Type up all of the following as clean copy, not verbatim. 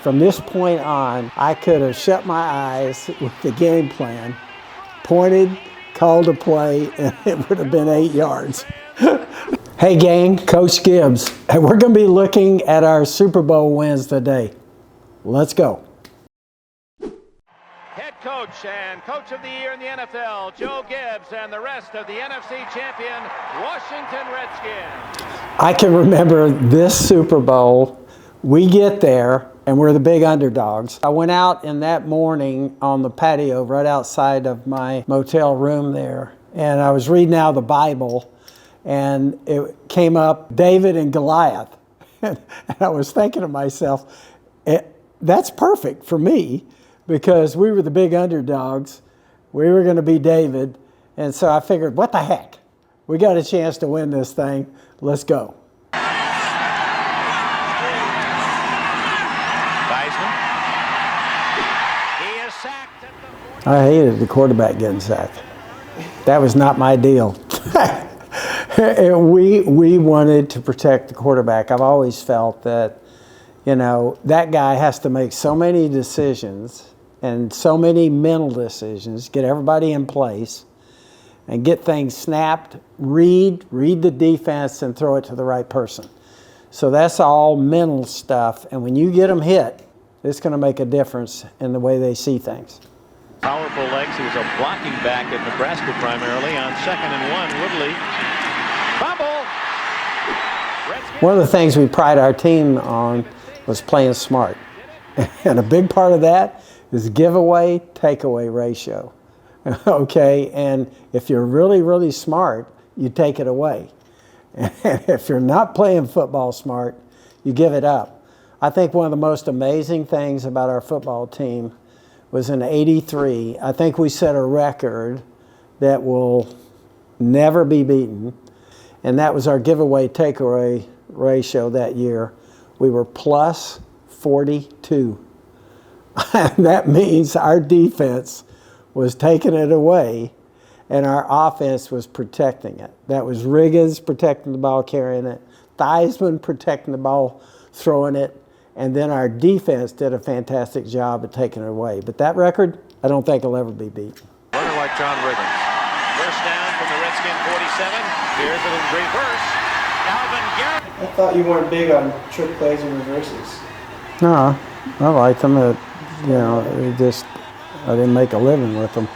From this point on, I could have shut my eyes with the game plan, pointed, called a play, and it would have been 8 yards. Hey gang, Coach Gibbs, and we're going to be looking at our Super Bowl wins today. Let's go. Head coach and coach of the year in the NFL, Joe Gibbs, and the rest of the NFC champion, Washington Redskins. I can remember this Super Bowl. We get there, and we're the big underdogs. I went out in that morning on the patio right outside of my motel room there, and I was reading out of the Bible, and it came up, David and Goliath. And I was thinking to myself, that's perfect for me, because we were the big underdogs. We were going to be David, and so I figured, what the heck? We got a chance to win this thing. Let's go. I hated the quarterback getting sacked. That was not my deal. We wanted to protect the quarterback. I've always felt that, you know, that guy has to make so many decisions and so many mental decisions, get everybody in place, and get things snapped, read the defense, and throw it to the right person. So that's all mental stuff, and when you get them hit, it's going to make a difference in the way they see things. Powerful legs. He was a blocking back at Nebraska primarily on 2nd and 1. Woodley. Fumble. One of the things we pride our team on was playing smart. And a big part of that is giveaway, takeaway ratio. Okay, and if you're really, really smart, you take it away. And if you're not playing football smart, you give it up. I think one of the most amazing things about our football team was in '83. I think we set a record that will never be beaten, and that was our giveaway takeaway ratio that year. We were plus 42. And that means our defense was taking it away and our offense was protecting it. That was Riggins protecting the ball, carrying it, Theismann protecting the ball, throwing it, and then our defense did a fantastic job of taking it away. But that record, I don't think will ever be beat. Runner like John Riggins. First down from the Redskin 47. Here's it in reverse. Alvin Garrett. I thought you weren't big on trick plays and reverses. No, I liked them. You know, I didn't make a living with them.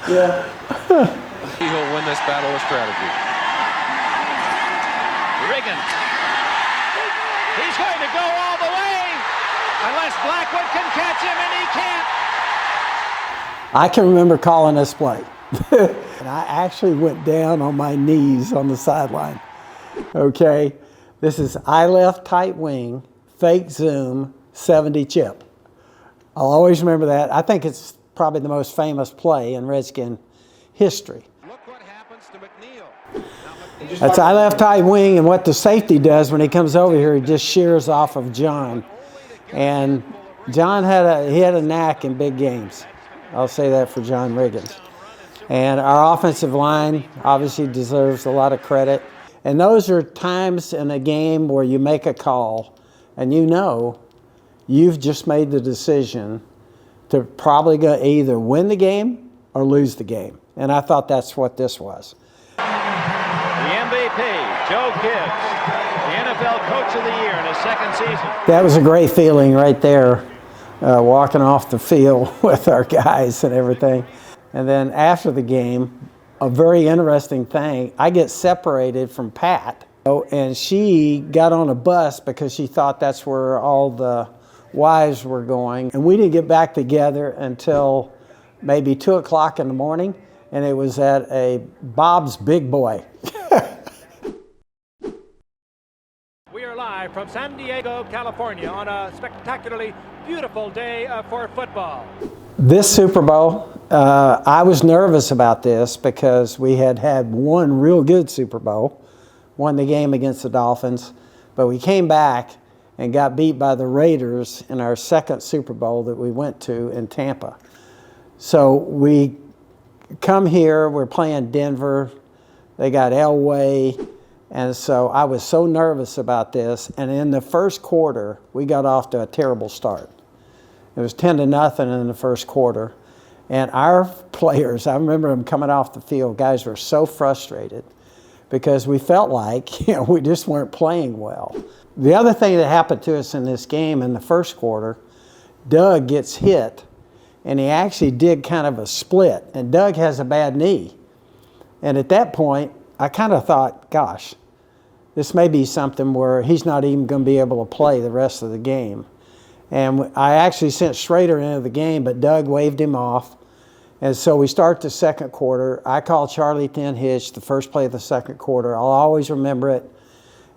Yeah. He will win this battle of strategy. Riggins. He's going to go all the way, unless Blackwood can catch him, and he can't. I can remember calling this play. And I actually went down on my knees on the sideline. Okay, this is I left tight wing, fake zoom, 70 chip. I'll always remember that. I think it's probably the most famous play in Redskin history. Look what happens to McNeil. That's I left tight wing, and what the safety does when he comes over here, he just shears off of John. And John had a knack in big games. I'll say that for John Riggins. And our offensive line obviously deserves a lot of credit. And those are times in a game where you make a call and you know you've just made the decision to probably go either win the game or lose the game. And I thought that's what this was. The MVP, Joe Gibbs, the NFL Coach of the Year in his 2nd season. That was a great feeling right there, walking off the field with our guys and everything. And then after the game, a very interesting thing, I get separated from Pat, and she got on a bus because she thought that's where all the wives were going. And we didn't get back together until maybe 2 o'clock in the morning, and it was at a Bob's Big Boy. We are live from San Diego, California on a spectacularly beautiful day for football. This Super Bowl, I was nervous about this because we had one real good Super Bowl, won the game against the Dolphins, but we came back and got beat by the Raiders in our 2nd Super Bowl that we went to in Tampa. So we come here, we're playing Denver, they got Elway, And so I was so nervous about this. And in the first quarter, we got off to a terrible start. It was 10-0 in the first quarter. And our players, I remember them coming off the field, guys were so frustrated because we felt like, we just weren't playing well. The other thing that happened to us in this game in the first quarter, Doug gets hit, and he actually did kind of a split. And Doug has a bad knee. And at that point, I kind of thought, gosh, this may be something where he's not even going to be able to play the rest of the game. And I actually sent Schrader into the game, but Doug waved him off. And so we start the second quarter. I call Charlie 10 hitch the first play of the second quarter. I'll always remember it.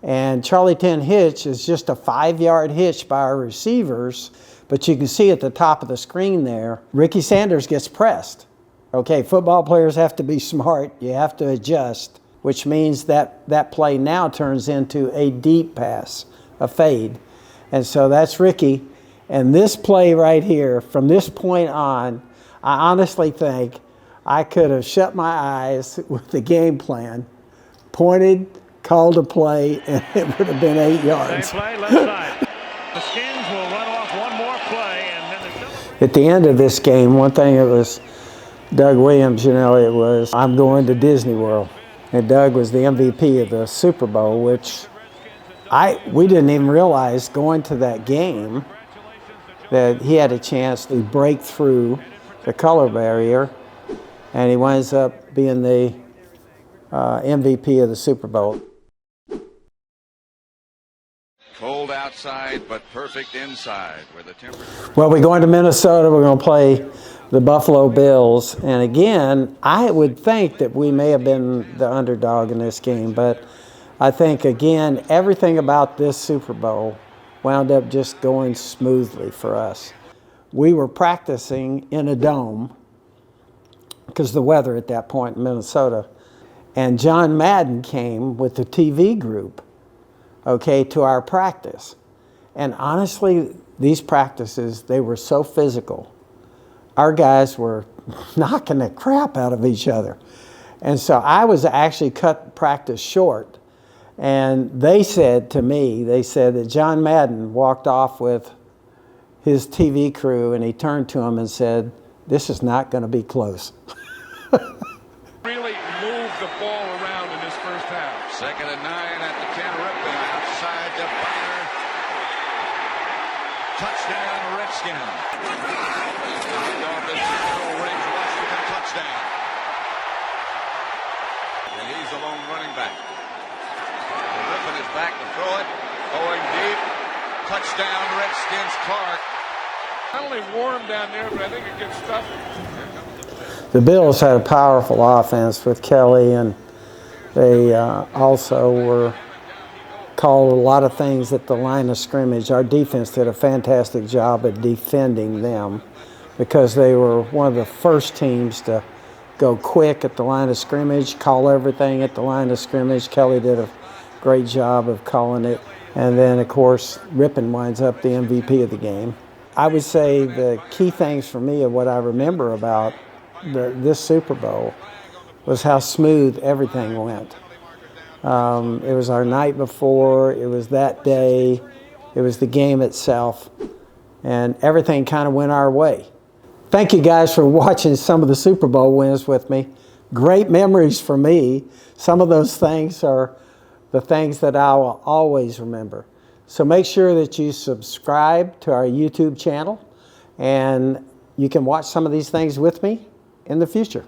And Charlie 10 hitch is just a 5-yard hitch by our receivers, but you can see at the top of the screen there, Ricky Sanders gets pressed. Okay, football players have to be smart. You have to adjust, which means that that play now turns into a deep pass, a fade. And so that's Ricky. And this play right here, from this point on, I honestly think I could have shut my eyes with the game plan, pointed, called a play, and it would have been 8 yards. Same play, left side. The Skins will run off one more play, and then there's At the end of this game, one thing it was Doug Williams, it was, I'm going to Disney World. And Doug was the MVP of the Super Bowl, which we didn't even realize going to that game that he had a chance to break through the color barrier, and he winds up being the MVP of the Super Bowl. Cold outside, but perfect inside where the temperature. Well, we're going to Minnesota. We're going to play the Buffalo Bills. And again, I would think that we may have been the underdog in this game, but I think, again, everything about this Super Bowl wound up just going smoothly for us. We were practicing in a dome because the weather at that point in Minnesota. And John Madden came with the TV group, to our practice. And honestly, these practices, they were so physical. Our guys were knocking the crap out of each other. And so I was actually cut practice short. And they said to me, that John Madden walked off with his TV crew and he turned to him and said, "This is not going to be close." Really moved the ball around in this first half. 2nd and 9 at the 10. Rippon outside to Biner. Touchdown, Redskins. Off the middle range, Washington touchdown. And he's a lone running back. Rippon is back to throw it. Going deep. Touchdown, Redskins. Clark. Not only warm down there, but I think it gets stuffy. The Bills had a powerful offense with Kelly, and they also were called a lot of things at the line of scrimmage. Our defense did a fantastic job at defending them because they were one of the first teams to go quick at the line of scrimmage, call everything at the line of scrimmage. Kelly did a great job of calling it. And then, of course, Rippon winds up the MVP of the game. I would say the key things for me of what I remember about this Super Bowl was how smooth everything went. It was our night before, it was that day, it was the game itself, and everything kind of went our way. Thank you guys for watching some of the Super Bowl wins with me. Great memories for me. Some of those things are the things that I will always remember. So make sure that you subscribe to our YouTube channel, and you can watch some of these things with me in the future.